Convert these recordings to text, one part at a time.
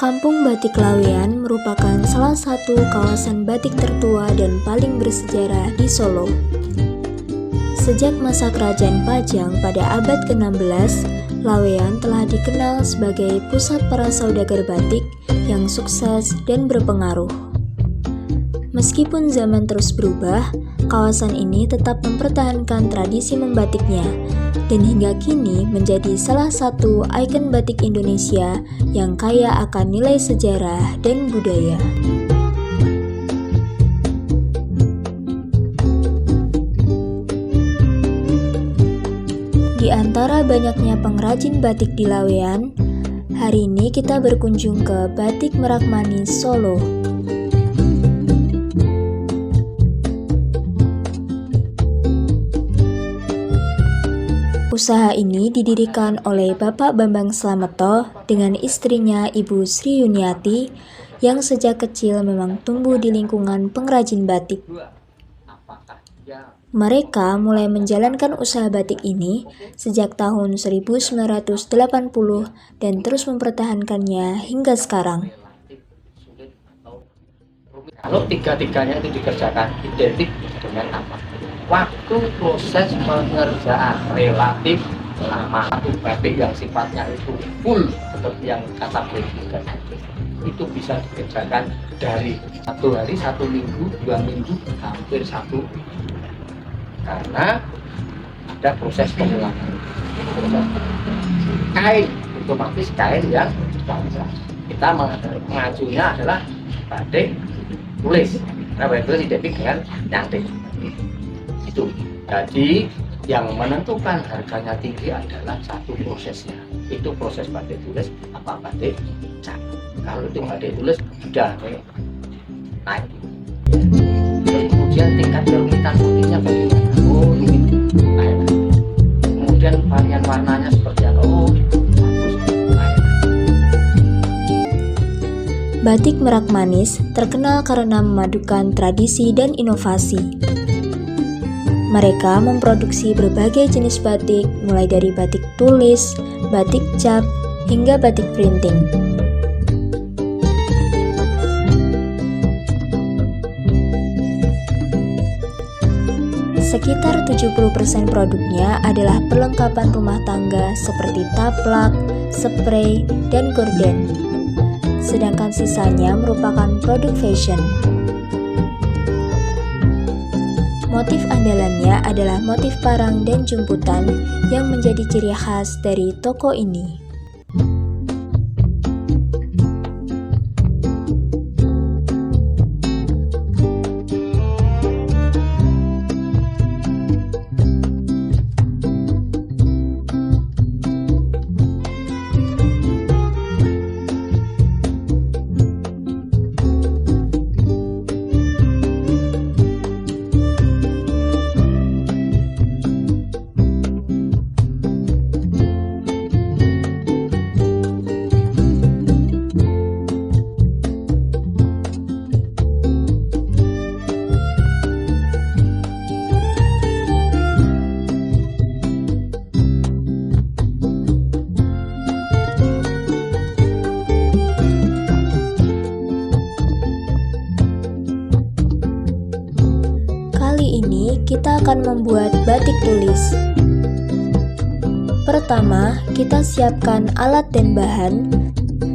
Kampung Batik Laweyan merupakan salah satu kawasan batik tertua dan paling bersejarah di Solo. Sejak masa Kerajaan Pajang pada abad ke-16, Laweyan telah dikenal sebagai pusat para saudagar batik yang sukses dan berpengaruh. Meskipun zaman terus berubah, kawasan ini tetap mempertahankan tradisi membatiknya dan hingga kini menjadi salah satu ikon batik Indonesia yang kaya akan nilai sejarah dan budaya. Di antara banyaknya pengrajin batik di Laweyan, hari ini kita berkunjung ke Batik Merak Manis, Solo. Usaha ini didirikan oleh Bapak Bambang Slameto dengan istrinya Ibu Sri Yuniati yang sejak kecil memang tumbuh di lingkungan pengrajin batik. Mereka mulai menjalankan usaha batik ini sejak tahun 1980 dan terus mempertahankannya hingga sekarang. Kalau tiga-tiganya itu dikerjakan identik dengan apa? Waktu proses pengerjaan relatif lama. Satu batik yang sifatnya itu full seperti yang kata beliau itu bisa dikerjakan dari 1 hari, 1 minggu, 2 minggu, hampir 1 karena ada proses pengulangan. Kain, otomatis kain yang panjang. Kita mengacunya adalah batik tulis. Nah, batik tulis identik dengan nyantik. Itu. Jadi yang menentukan harganya tinggi adalah satu prosesnya. Itu proses batik tulis apa batik cat. Kalau itu batik tulis sudah naik. Kemudian tingkat kerumitan putihnya bagaimana? Oh, ini naik. Kemudian varian warnanya seperti apa? Oh, bagus, naik. Batik Merak Manis terkenal karena memadukan tradisi dan inovasi. Mereka memproduksi berbagai jenis batik, mulai dari batik tulis, batik cap, hingga batik printing. Sekitar 70% produknya adalah perlengkapan rumah tangga seperti taplak, spray, dan gorden. Sedangkan sisanya merupakan produk fashion. Motif andalannya adalah motif parang dan jemputan yang menjadi ciri khas dari toko ini. Kita akan membuat batik tulis. Pertama, kita siapkan alat dan bahan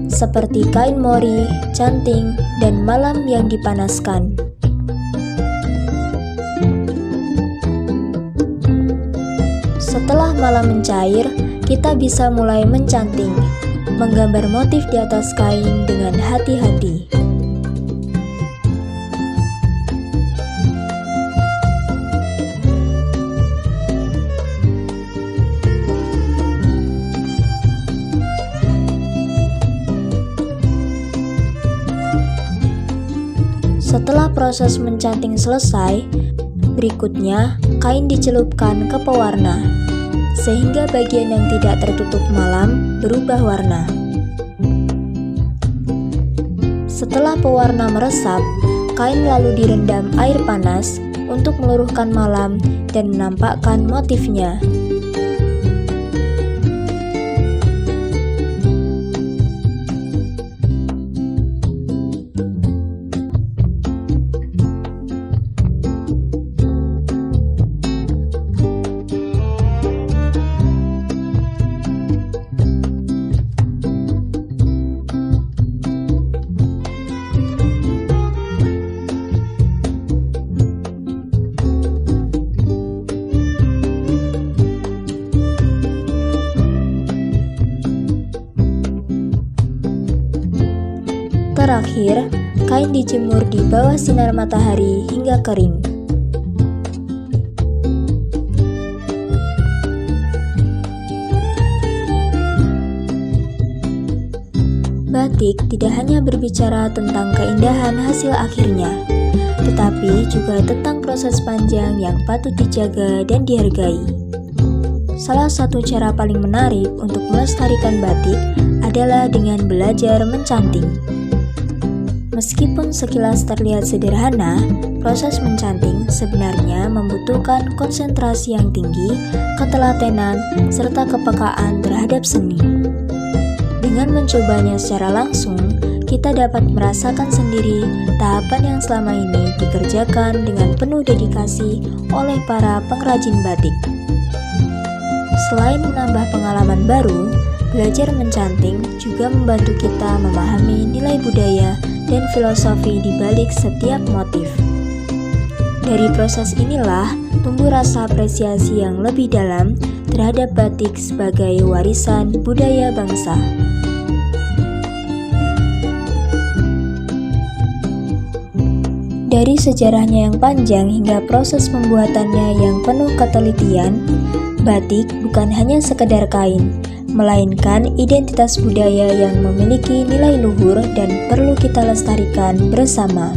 seperti kain mori, canting, dan malam yang dipanaskan. Setelah malam mencair, kita bisa mulai mencanting, menggambar motif di atas kain dengan hati-hati. Setelah proses mencanting selesai, berikutnya kain dicelupkan ke pewarna, sehingga bagian yang tidak tertutup malam berubah warna. Setelah pewarna meresap, kain lalu direndam air panas untuk meluruhkan malam dan menampakkan motifnya. Terakhir, kain dijemur di bawah sinar matahari hingga kering. Batik tidak hanya berbicara tentang keindahan hasil akhirnya, tetapi juga tentang proses panjang yang patut dijaga dan dihargai. Salah satu cara paling menarik untuk melestarikan batik adalah dengan belajar mencanting. Meskipun sekilas terlihat sederhana, proses mencanting sebenarnya membutuhkan konsentrasi yang tinggi, ketelatenan, serta kepekaan terhadap seni. Dengan mencobanya secara langsung, kita dapat merasakan sendiri tahapan yang selama ini dikerjakan dengan penuh dedikasi oleh para pengrajin batik. Selain menambah pengalaman baru, belajar mencanting juga membantu kita memahami nilai budaya dan filosofi di balik setiap motif. Dari proses inilah tumbuh rasa apresiasi yang lebih dalam terhadap batik sebagai warisan budaya bangsa. Dari sejarahnya yang panjang hingga proses pembuatannya yang penuh ketelitian, batik bukan hanya sekedar kain, melainkan identitas budaya yang memiliki nilai luhur dan perlu kita lestarikan bersama.